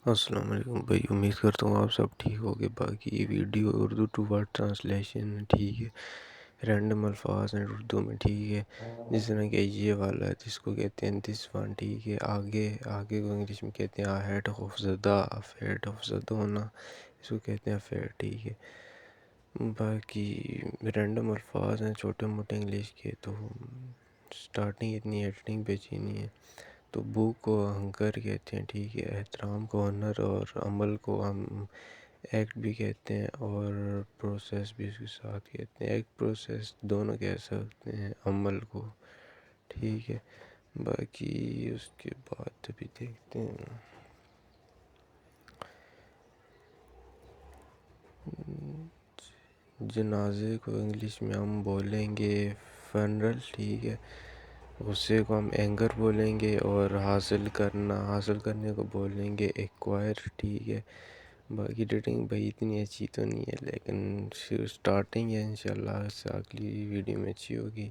السلام علیکم بھائی، امید کرتا ہوں آپ سب ٹھیک ہوگے۔ باقی یہ video Urdu to word translation ٹھیک ہے، رینڈم الفاظ ہیں اردو میں ٹھیک ہے، جس طرح کہ یہ والا ہے جس کو کہتے ہیں دس ون ٹھیک ہے، آگے کو انگلش میں کہتے ہیں ہیڈ آف زدہ، ہیڈ آف زدہ ہونا، اس کو کہتے ہیں فیر ٹھیک ہے۔ باقی رینڈم الفاظ ہیں چھوٹے موٹے انگلش کے، تو سٹارٹنگ اتنی ایڈیٹنگ بچی نہیں ہے۔ تو بو کو ہنگر کہتے ہیں ٹھیک ہے، احترام کو ہنر، اور عمل کو ہم ایکٹ بھی کہتے ہیں، اور پروسیس بھی اس کے ساتھ کہتے ہیں۔ ایکٹ پروسیس دونوں کہہ سکتے ہیں عمل کو ٹھیک ہے۔ باقی اس کے بعد بھی دیکھتے ہیں، جنازے کو انگلش میں ہم بولیں گے فنرل ٹھیک ہے، غصے کو ہم اینگر بولیں گے، اور حاصل کرنے کو بولیں گے ایکوائر ٹھیک ہے۔ باقی ایڈیٹنگ بھائی اتنی اچھی تو نہیں ہے، لیکن سٹارٹنگ ہے، انشاءاللہ اس سے اگلی ویڈیو میں اچھی ہوگی۔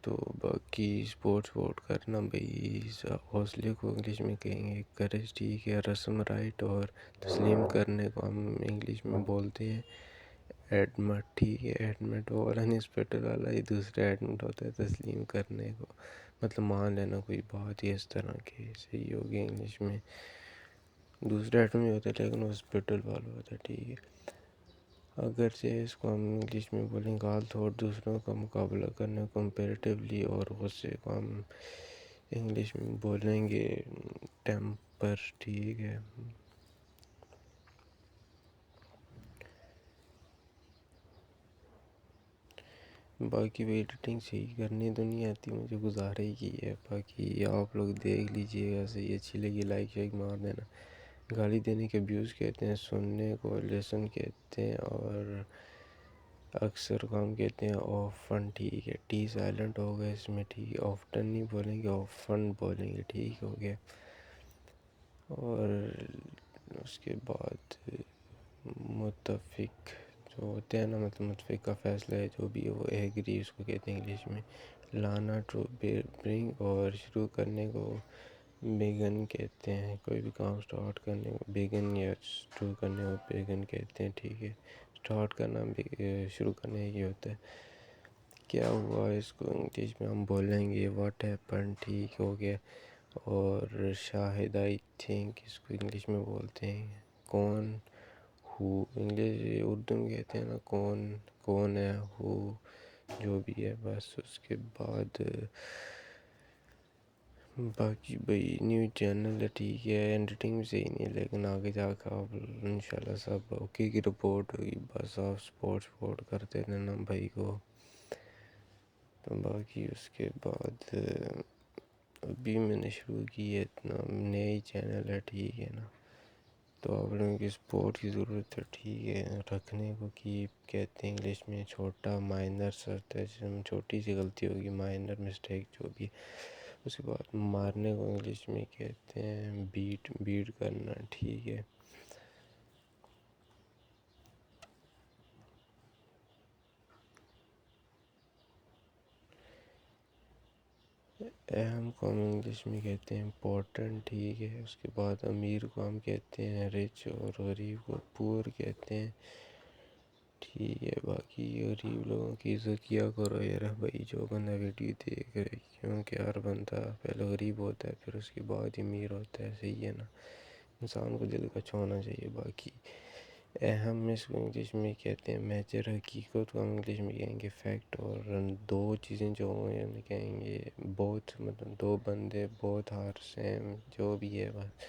تو باقی سپورٹ کرنا بھائی، حوصلے کو انگلش میں کہیں گے کریج ٹھیک ہے۔ رسم رائٹ اور تسلیم کرنے کو ہم انگلش میں بولتے ہیں ایڈمٹ ٹھیک ہے۔ ایڈمٹ وہ والا نہیں، ہاسپٹل والا، یہ دوسرا ایڈمٹ ہوتا ہے تسلیم کرنے کو، مطلب مان لینا کوئی بات ہی اس طرح کے، صحیح ہوگی انگلش میں۔ دوسرا ایڈمٹ بھی ہوتا ہے لیکن ہاسپٹل والا ہوتا ہے ٹھیک ہے۔ اگرچہ اس کو ہم انگلش میں بولیں گال تھوڑ، دوسروں کا مقابلہ کرنے کو کمپیریٹیولی، اور غصے کو ہم انگلش میں بولیں گے ٹیمپر ٹھیک ہے۔ باقی بھی ایڈیٹنگ صحیح کرنی تو نہیں آتی مجھے، گزارا ہی کی ہے۔ باقی آپ لوگ دیکھ لیجئے گا، صحیح اچھی لگی لائک شائک مار دینا۔ گالی دینے کے ویوز کہتے ہیں، سننے کو لیسن کہتے ہیں، اور اکثر کو ہم کہتے ہیں آفن ٹھیک ہے۔ ٹی سائلنٹ ہوگا اس میں ٹھیک ہے، آفٹن نہیں بولیں گے، آفن بولیں گے ٹھیک ہو گیا۔ اور اس کے بعد متفق جو ہوتے ہیں نا، مطلب متفق کا فیصلہ ہے جو بھی ہے، وہ ایگری اس کو کہتے ہیں انگلش میں۔ لانا ٹو برنگ، اور شروع کرنے کو بیگن کہتے ہیں، کوئی بھی کام سٹارٹ کرنے کو بیگن، یا شروع کرنے کو بیگن کہتے ہیں ٹھیک ہے۔ سٹارٹ کرنا شروع کرنے کی ہوتا ہے۔ کیا ہوا اس کو انگلش میں ہم بولیں گے واٹ ہیپن ٹھیک ہو گیا۔ اور شاہد آئی تھنک اس کو انگلش میں بولتے ہیں کون، ہو انگلش اردو میں کہتے ہیں نا کون ہے، ہو جو بھی ہے بس۔ اس کے بعد باقی بھائی نیو چینل ہے ٹھیک ہے، ایڈیٹنگ بھی صحیح نہیں ہے، لیکن آگے جا کر آپ انشاءاللہ سب اوکے کی رپورٹ ہوگی، بس آپ سپورٹ کرتے رہنا بھائی کو۔ تو باقی اس کے بعد ابھی میں نے شروع کی ہے، اتنا نئی چینل ہے ٹھیک ہے نا، تو آپ لوگوں کی سپورٹ کی ضرورت ہے ٹھیک ہے۔ رکھنے کو کیپ کہتے ہیں انگلش میں، چھوٹا مائنر سرٹیجم، چھوٹی سی غلطی ہوگی، مائنر مسٹیک جو بھی ہے۔ اس کے بعد مارنے کو انگلش میں کہتے ہیں بیٹ کرنا ٹھیک ہے۔ اہم کو ہم انگلش میں کہتے ہیں امپورٹنٹ ٹھیک ہے۔ اس کے بعد امیر کو ہم کہتے ہیں رچ، اور غریب کو پور کہتے ہیں ٹھیک ہے۔ باقی غریب لوگوں کی عزت کیا کرو یار بھائی، جو بندہ ویڈیو دیکھ رہے، کیونکہ ہر بندہ پہلے غریب ہوتا ہے پھر اس کے بعد امیر ہوتا ہے، صحیح ہے نا، انسان کو دل کا چھونا چاہیے۔ باقی اہم اس کو انگلش میں کہتے ہیں میجر، حقیقت کو ہم انگلش میں کہیں گے فیکٹ، اور دو چیزیں جو ہیں کہیں گے بہت، مطلب دو بندے بہت ہار سیم جو بھی ہے، بس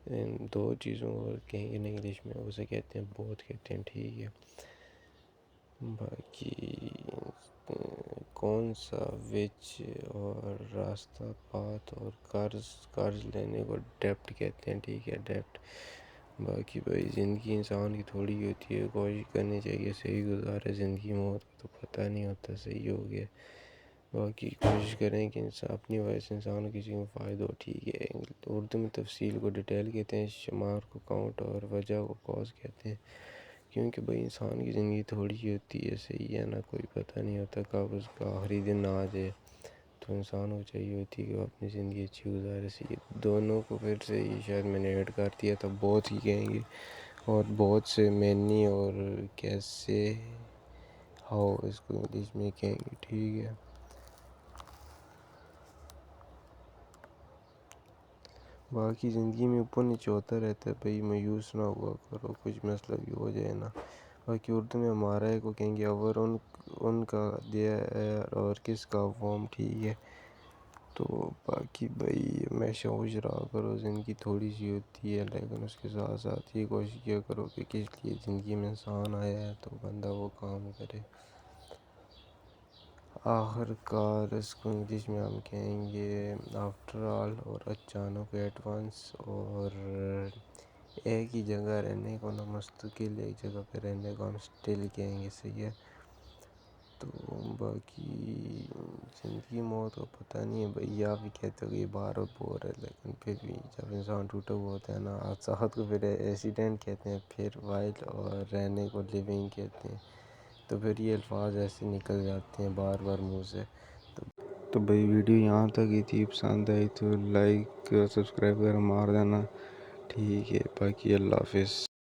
ان دو چیزوں کو کہیں گے انگلش میں، اسے کہتے ہیں بہت کہتے ہیں ٹھیک ہے۔ باقی کون سا وچ، اور راستہ پاتھ، اور قرض لینے کو ڈیپٹ کہتے ہیں ٹھیک ہے، ڈیپٹ۔ باقی بھائی زندگی انسان کی تھوڑی ہوتی ہے، کوشش کرنی چاہیے صحیح گزارے زندگی، موت کا تو پتہ نہیں ہوتا، صحیح ہو گیا۔ باقی کوشش کریں کہ انسان اپنی وجہ سے انسان کسی کو فائدہ ہو ٹھیک ہے۔ اردو میں تفصیل کو ڈیٹیل کہتے ہیں، شمار کو کاؤنٹ، اور وجہ کو کاز کہتے ہیں، کیونکہ بھائی انسان کی زندگی تھوڑی ہی ہوتی ہے، صحیح ہے نا، کوئی پتہ نہیں ہوتا کب اس کا آخری دن آ جائے۔ تو انسان کو چاہیے ہوتی ہے کہ وہ اپنی زندگی اچھی گزارے. یہ دونوں کو پھر سے یہ شاید میں نے ایڈ کر دیا تھا. بہت ہی کہیں گے اور بہت سے مینی اور کیسے ہاؤ اس کو انگلش میں کہیں گے. ٹھیک ہے. باقی زندگی میں اوپر نیچے ہوتا رہتا ہے بھائی، مایوس نہ ہوا کرو، کچھ مسئلہ بھی ہو جائے نا. باقی اردو میں ہمارا ہے کو کہیں گے اور ان کا دیا اور کس کا فارم. ٹھیک ہے. تو باقی بھائی ہمیشہ خوش رہا کرو. زندگی تھوڑی سی ہوتی ہے لیکن اس کے ساتھ ساتھ یہ کوشش کیا کرو کہ کس لیے زندگی میں انسان آیا ہے تو بندہ وہ کام کرے. آخر کار اس کو انگلش میں ہم کہیں گے آفٹر آل، اور اچانک ایٹ ونس، اور ایک ہی جگہ رہنے کو نہ مستقل ایک جگہ پہ رہنے کو ہم اسٹل کہیں گے. صحیح ہے. تو باقی زندگی موت کو پتہ نہیں ہے بھائی. آپ بھی کہتے ہو کہ یہ بار بور ہے لیکن پھر بھی جب انسان ٹوٹا ہوا ہوتا ہے نا، حادثات کو پھر ایکسیڈنٹ کہتے ہیں، پھر وائلڈ اور رہنے کو لیونگ کہتے ہیں. تو پھر یہ الفاظ ایسے نکل جاتے ہیں بار بار منہ سے. تو بھائی ویڈیو یہاں تک ہی تھی. پسند آئی تو لائک سبسکرائب کر مار دینا. ٹھیک ہے. باقی اللہ حافظ.